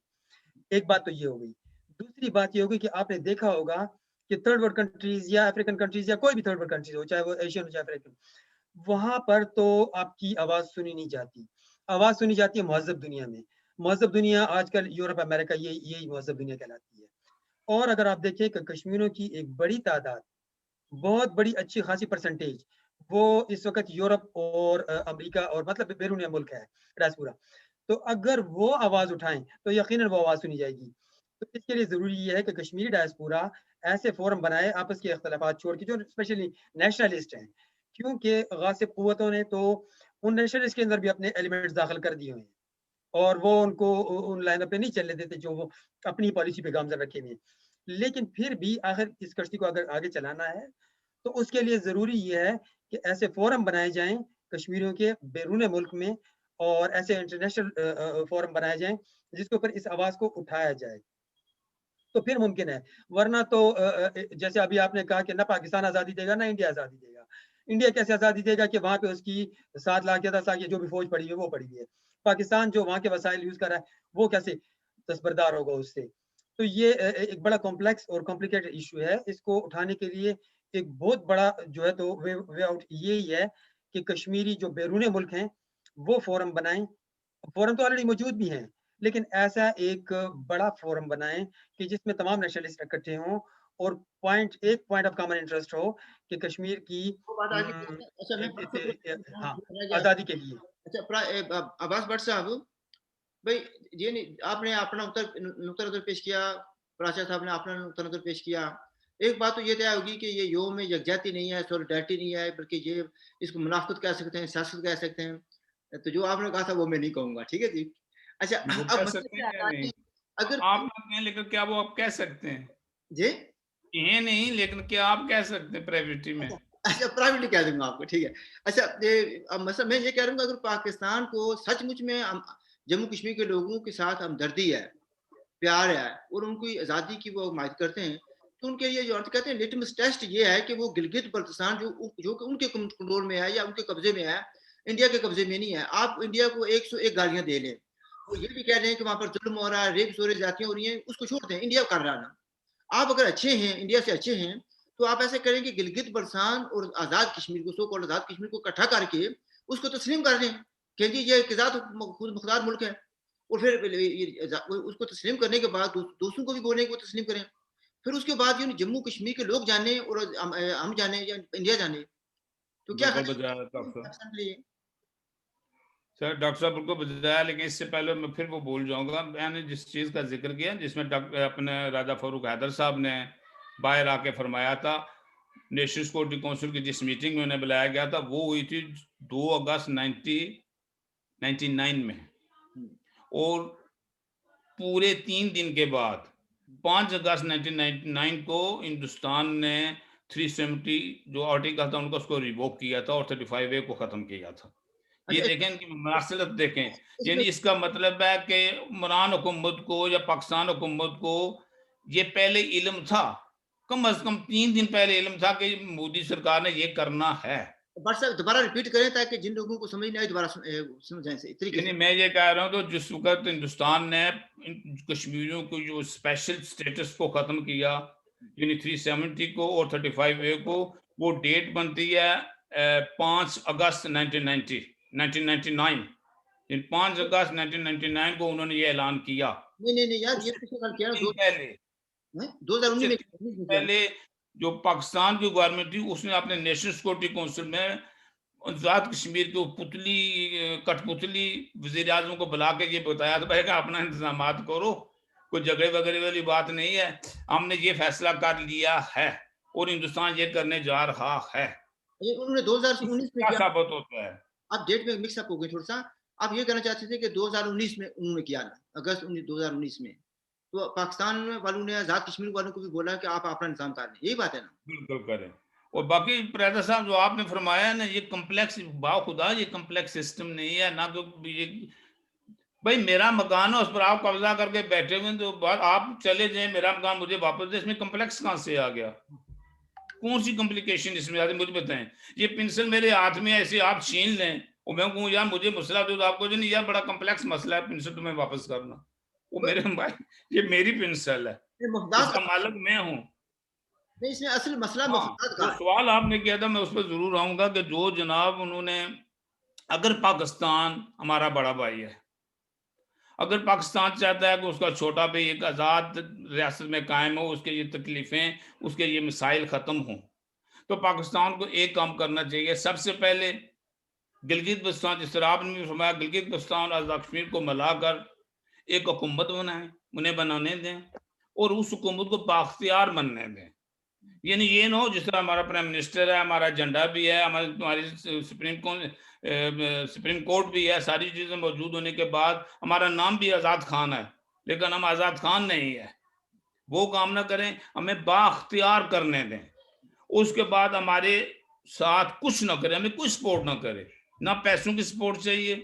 एक बात तो ये हो गई। दूसरी बात ये हो गई कि आपने देखा होगा कि थर्ड वर्ल्ड कंट्रीज़ या अफ्रीकन कंट्रीज़ या कोई भी थर्ड वर्ल्ड कंट्रीज़ हो, चाहे वो एशियन हो चाहे अफ्रीकन, वहाँ पर तो आपकी आवाज़ सुनी नहीं जाती। आवाज़ सुनी जाती है मुहज़्ज़ब दुनिया में। मुहज़्ज़ब दुनिया आजकल यूरोप, अमेरिका यही मुहज़्ज़ब दुनिया कहलाती है। और अगर आप देखें कि कश्मीरियों की एक बड़ी तादाद, बहुत बड़ी अच्छी खासी परसेंटेज, वो इस वक़्त यूरोप और अमेरिका और मतलब बैरून मुल्क है, डायस्पोरा। तो अगर वो आवाज़ उठाएँ, तो यकीनन वो आवाज़ सुनी जाएगी। तो इसके लिए ज़रूरी ये है कि कश्मीरी डायस्पोरा ऐसे फ़ोरम बनाए आपस के इख्तिलाफ़ात छोड़ के, जो स्पेशली नेशनलिस्ट हैं। क्योंकि गासिब कुव्वतों ने तो उन नेशनलिस्ट के अंदर भी अपने एलिमेंट्स दाखिल कर दिए हुए हैं और वो उनको उन लाइनों पे नहीं चलने देते जो वो अपनी पॉलिसी पे गामज़न रखे हुए हैं। लेकिन फिर भी आखिर इस कश्ती को अगर आगे चलाना है, तो उसके लिए ज़रूरी ये है कि ऐसे फ़ोरम बनाए जाएँ कश्मीरियों के बैरून मुल्क में, और ऐसे इंटरनेशनल फ़ोरम बनाए जाएँ जिसके ऊपर इस आवाज़ को उठाया जाए। तो फिर मुमकिन है, वरना तो जैसे अभी आपने कहा कि ना पाकिस्तान आज़ादी देगा, ना इंडिया आज़ादी देगा। इंडिया कैसे आज़ादी देगा कि वहाँ पे उसकी 7 लाख या 10 लाख की जो भी फ़ौज पड़ी है, वो पड़ी हुई है। पाकिस्तान जो वहाँ के वसाइल यूज़ कर रहा है, वो कैसे दस्तबरदार होगा उससे? तो ये एक बड़ा कॉम्प्लेक्स और कॉम्प्लिकेटेड इश्यू है। इसको उठाने के लिए एक बहुत बड़ा जो है तो वे आउट यही है कि कश्मीरी जो बैरून मुल्क हैं, वो फ़ोरम बनाएँ। फ़ोरम तो ऑलरेडी मौजूद भी हैं, लेकिन ऐसा एक बड़ा फ़ोरम बनाएँ कि जिसमें तमाम नेशनलिस्ट इकट्ठे हों और एक पॉइंट ऑफ कॉमन इंटरेस्ट हो कि कश्मीर की वो बात आगे। उम, अच्छा, मैं आपको हाँ, रह गया। आज़ादी के लिए। अच्छा, अब्बास भट्ट साहब, भाई ये नहीं, आपने अपना नुक्ता नज़र पेश किया, प्राचा साहब ने अपना नुक्ता नज़र पेश किया। एक बात तो ये तय होगी कि ये योम में यकजहती नहीं है, सॉलिडारिटी नहीं है, बल्कि ये इसको मुनाफ़िक़त कह सकते हैं, सियासत कह सकते हैं। तो जो आपने कहा था वो मैं नहीं कहूँगा, ठीक है जी। अच्छा, वो अब कह मसले सकते पे हैं या आता है नहीं? कि अगर आप ना कहें लेकिन क्या वो आप कह सकते हैं? जी? कहें नहीं लेकिन क्या आप कह सकते हैं प्राइवेटी में? अच्छा, अच्छा प्राइवेटली कह दूँगा आपको, ठीक है। अच्छा, ये अब मतलब मैं ये कह रहा हूँ कि अगर पाकिस्तान को सचमुच में जम्मू कश्मीर के लोगों के साथ हमदर्दी है, प्यार है और उनकी आज़ादी की वो हिमायत करते हैं, तो उनके लिए जो अर्थ कहते हैं लिटमस टेस्ट ये है कि वो गिलगित-बल्तिस्तान जो कि उनके कंट्रोल में है या उनके कब्ज़े में है, इंडिया के कब्ज़े में नहीं है। आप इंडिया को 101 गालियाँ दे लें, वो ये भी कह रहे हैं कि वहाँ पर ज़ुल्म हो रहा है, रेप्स हो रहे, ज़्यादतियाँ हो रही हैं, उसको छोड़ दें, इंडिया कर रहा है ना। आप अगर अच्छे हैं, इंडिया से अच्छे हैं, तो आप ऐसे करें कि गिलगित-बल्तिस्तान और आज़ाद कश्मीर को, सो कॉल्ड आज़ाद कश्मीर को इकट्ठा करके उसको तस्लीम कर दें, कि जी ये एक आज़ाद खुद मुख्तार मुल्क है। और फिर ये उसको तस्लीम करने के बाद दूसरों को भी बोलें कि वो तस्लीम करें। फिर उसके बाद ये जम्मू कश्मीर के लोग जाने और हम जाने या इंडिया जाने, तो क्या बिल्कुल खतरा बजाया डॉक्टर साहब। पाकिस्तान के लिए? सर डॉक्टर साहब बिल्कुल बजाया, लेकिन इससे पहले मैं फिर वो भूल जाऊँगा, मैंने जिस चीज़ का ज़िक्र किया जिसमें अपने राजा फ़ारूक हैदर साहब ने बाहर आके फरमाया था, नेशनल सिक्योरिटी काउंसिल की जिस मीटिंग में उन्हें बुलाया गया था, वो हुई थी 2 अगस्त 1999 में। हुँ, और पूरे 3 दिन के बाद 5 अगस्त 1999 को हिंदुस्तान ने 370 जो आर्टिकल था उनका उसको रिवोक किया था और 35A को ख़त्म किया था। ये अच्छा, देखें इनकी मुनासिबत देखें, इसमें यानी इसका मतलब है कि इमरान हुकूमत को या पाकिस्तान हुकूमत को ये पहले इल्म था, कम से कम 3 दिन पहले इल्म था कि मोदी सरकार ने ये करना है। बट सर दोबारा रिपीट करें ताकि जिन लोगों को समझ नहीं आई दोबारा समझाएँ सही तरीके यानी से। मैं ये कह रहा हूँ तो जिस वक़्त हिंदुस्तान ने कश्मीरियों को जो स्पेशल स्टेटस को ख़त्म किया, यानी 370 को और 35A को, वो डेट बनती है 5 अगस्त 1999। इन 5 अगस्त 1999 को उन्होंने ये ऐलान किया। नहीं यार, ये उससे पिछले साल किया 3 ना, दिन पहले 2019 उससे में 3 19 दिन में किया ना। पहले जो पाकिस्तान की गवर्नमेंट थी उसने अपने नेशनल सिक्योरिटी काउंसिल में आज़ाद कश्मीर की पुतली कठपुतली वज़ीर आज़म को बुला के ये बताया था भाई कि अपना इंतज़ामात करो, कोई झगड़े-वगड़े वाली बात नहीं है। हमने ये फैसला कर लिया है और हिंदुस्तान ये करने जा रहा है। ये उन्होंने इससे 2019 में क्या किया। साबित होता है? आप डेट में मिक्स अप हो गए थोड़ा-सा। आप ये कहना चाहते थे कि 2019 में उन्होंने किया ना, अगस्त 2019 में। तो पाकिस्तान वालों ने आज़ाद कश्मीर वालों को भी बोला कि आप अपना इंतज़ाम कर लें, यही बात है ना? बिल्कुल करें। और बाकी प्यादा साहब जो आपने फरमाया ना ये कॉम्प्लेक्स बाखुदा ये कॉम्प्लेक्स सिस्टम नहीं है ना, तो ये भाई मेरा मकान है उस पर आप कब्जा करके बैठे हुए हैं, तो बात आप चले जाएं, मेरा मकान मुझे वापस दे, इसमें कॉम्प्लेक्स कहाँ से आ गया? कौन सी कॉम्प्लिकेशन इसमें आती है मुझे बताएं। ये पेंसिल मेरे हाथ में ऐसे आप छीन लें और मैं कहूँ यार मुझे मसला दो, तो आपको जो नहीं यार बड़ा कॉम्प्लेक्स मसला है पेंसिल तुम्हें वापस करना। वो तो मेरे भाई ये मेरी पेंसिल है, ये मफदात इसका मालिक मैं हूँ। नहीं, इसमें असल मसला हाँ, मफदात का जो है। सवाल आपने किया था मैं उस पर ज़रूर आऊँगा कि जो जनाब उन्होंने अगर पाकिस्तान हमारा बड़ा भाई है, अगर पाकिस्तान चाहता है कि उसका छोटा भाई एक आज़ाद रियासत में कायम हो, उसके ये तकलीफ़ें, उसके ये मसाइल ख़त्म हों, तो पाकिस्तान को एक काम करना चाहिए। सबसे पहले गिलगित-बल्तिस्तान जिस तरह आपने भी फरमाया गिलगित-बल्तिस्तान और आज़ाद कश्मीर को मिलाकर एक हुकूमत बनाएँ, उन्हें बनाने दें और उस हुकूमत को बाख्तियार बनने दें। यानी ये ना हो जिस तरह हमारा प्राइम मिनिस्टर है, हमारा झंडा भी है, हमारी सुप्रीम कोर्ट भी है, सारी चीज़ें मौजूद होने के बाद हमारा नाम भी आज़ाद खान है, लेकिन हम आज़ाद खान नहीं है। वो काम ना करें, हमें बाख्तियार करने दें। उसके बाद हमारे साथ कुछ ना करें, हमें कोई सपोर्ट ना करे, ना पैसों की सपोर्ट चाहिए,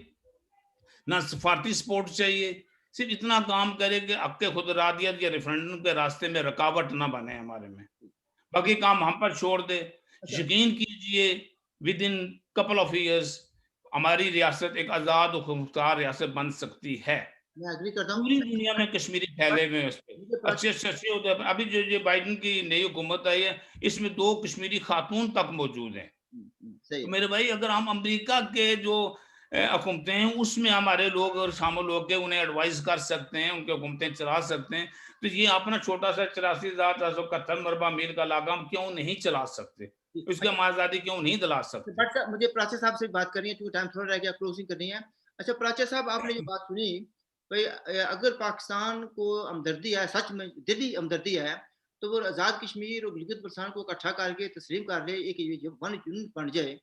ना सफारती सपोर्ट चाहिए, सिर्फ इतना काम करे कि हक खुद रादियत या रेफरेंडम के रास्ते में रुकावट ना बने हमारे में, बाकी काम हम पर छोड़ दे। अच्छा, यकीन कीजिए with in couple of years हमारी रियासत एक आज़ाद और खुदमुख्तार रियासत बन सकती है। मैं एग्री करता हूँ। पूरी दुनिया में कश्मीरी फैले हुए हैं उस पे। मुझे अच्छे होते हैं। अभी जो ये बाइडेन की नई हुकूमत आई है, इसमें 2 कश्मीरी खातून तक मौजूद हैं। सही तो है। मेरे भाई अगर हम अमेरिका के जो हुकूमतें हैं उसमें हमारे लोग और शामिल होके उन्हें एडवाइस कर सकते हैं, उनकी हुकूमतें चला सकते हैं, तो ये अपना छोटा सा 84,471 मरबा मील का इलाका हम क्यों नहीं चला सकते? इसकी हम आज़ादी क्यों नहीं दिला सकते? बट मुझे प्राचा साहब से बात करनी है क्योंकि टाइम थोड़ा रह गया, क्लोजिंग करनी है। अच्छा प्राचा साहब, आपने जो बात सुनी, भई अगर पाकिस्तान को हमदर्दी है, सच में दिली हमदर्दी है, तो वो आज़ाद कश्मीर और गिलगित बल्तिस्तान को इकट्ठा करके तस्लीम कर ले, एक वन यूनिट बन जाए,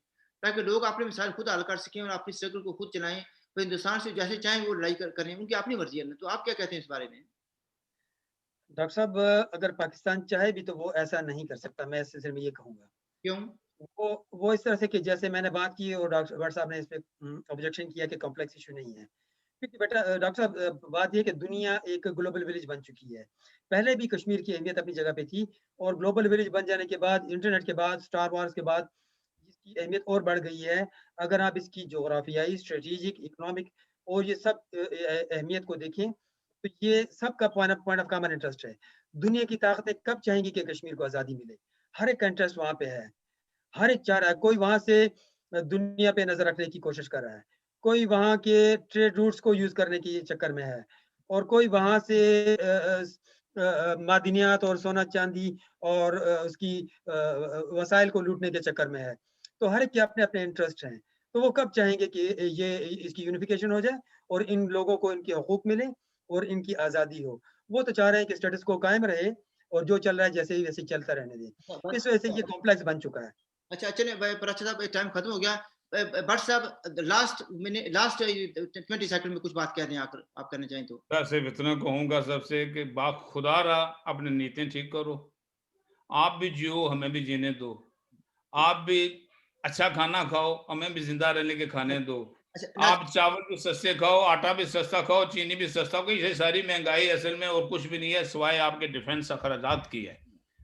ताकि लोग अपने मसाइल खुद हल कर सकें और अपनी स्ट्रगल को खुद चलाएं। तो हिंदुस्तान से जैसे चाहें वो लड़ाई करें, उनकी अपनी मर्जी है ना। तो आप क्या कहते हैं इस बारे में? डॉक्टर साहब, अगर पाकिस्तान चाहे भी तो वो ऐसा नहीं कर सकता, मैं इस सिलसिले में ये कहूँगा। क्यों? वो इस तरह से कि जैसे मैंने बात की और डॉक्टर भट्ट साहब ने इस पे ऑब्जेक्शन किया कि कॉम्प्लेक्स इश्यू नहीं है। क्योंकि बेटा डॉक्टर साहब, बात ये है कि दुनिया एक ग्लोबल विलेज बन चुकी है। पहले भी कश्मीर की अहमियत अपनी जगह पे थी और ग्लोबल विलेज बन जाने के बाद, इंटरनेट के बाद, स्टार वॉर्स के बाद इसकी अहमियत और बढ़ गई है। अगर आप इसकी ज्योग्राफियाई, स्ट्रेटेजिक, इकोनॉमिक और ये सब अहमियत को देखें, तो ये सबका पॉइंट ऑफ कॉमन इंटरेस्ट है। दुनिया की ताकतें कब चाहेंगी कि कश्मीर को आज़ादी मिले? हर एक का इंटरेस्ट वहाँ पे है। हर एक चाह रहा है, कोई वहाँ से दुनिया पे नज़र रखने की कोशिश कर रहा है। कोई वहाँ के ट्रेड रूट्स को यूज़ करने के चक्कर में है और कोई वहाँ से मादनियात और सोना-चांदी और उसकी वसाइल को लूटने के चक्कर में है। तो हर एक के अपने-अपने इंटरेस्ट हैं। तो वो कब चाहेंगे कि ये इसकी यूनिफ़िकेशन हो जाए और इन लोगों को इनके हकूक मिले और इनकी आज़ादी हो। वो तो चाह रहे हैं कि स्टेटस को कायम रहे और जो चल रहा है जैसे ही वैसे ही चलता रहने दें। इस वजह से ये कॉम्प्लेक्स बन चुका है। अच्छा, चलिए पर अच्छा साहब, टाइम खत्म हो गया। भट्ट साहब, लास्ट 20 सेकंड में कुछ बात कह दें, आप करना चाहें तो। मैं सिर्फ इतना कहूँगा सबसे कि बा खुदा रहा अपनी नीतियाँ ठीक करो। आप भी जियो, हमें भी जीने दो। आप भी अच्छा खाना खाओ, हमें भी ज़िंदा रहने के खाने दो। अच्छा, आप चावल भी सस्ते खाओ, आटा भी सस्ता खाओ, चीनी भी सस्ता खाओ। ये सारी महँगाई असल में और कुछ भी नहीं है सिवाय आपके डिफेंस अखराजात की है।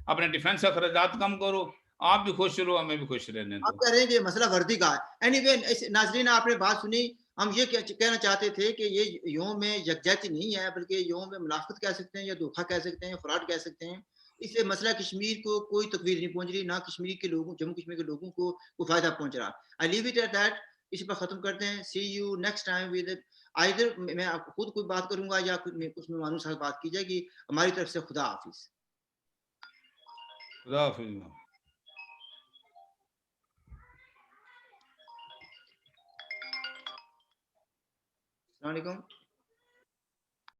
अपने डिफेंस अखराजात कम करो, आप भी खुश रहो, हमें भी खुश रहने आप दो। कह रहे हैं कि मसला वर्दी का है। एनीवे, नाजरीन, आपने बात सुनी। हम ये कहना चाहते थे कि ये योम में यकजहती नहीं है, बल्कि योम में मुनाफत कह सकते हैं या धोखा कह सकते हैं, फ्रॉड कह सकते हैं। इससे मसला कश्मीर को कोई तकलीफ नहीं पहुंच रही, ना कश्मीर के लोगों, जम्मू कश्मीर के लोगों को कोई फायदा पहुंच रहा। I leave it at that. इस पर खत्म करते हैं। See you next time with either मैं खुद कोई बात करूंगा या कुछ मेहमानों के साथ बात की जाएगी। हमारी तरफ से खुदा हाफिज। खुदा हाफ़िज़। अस्सलाम वालेकुम।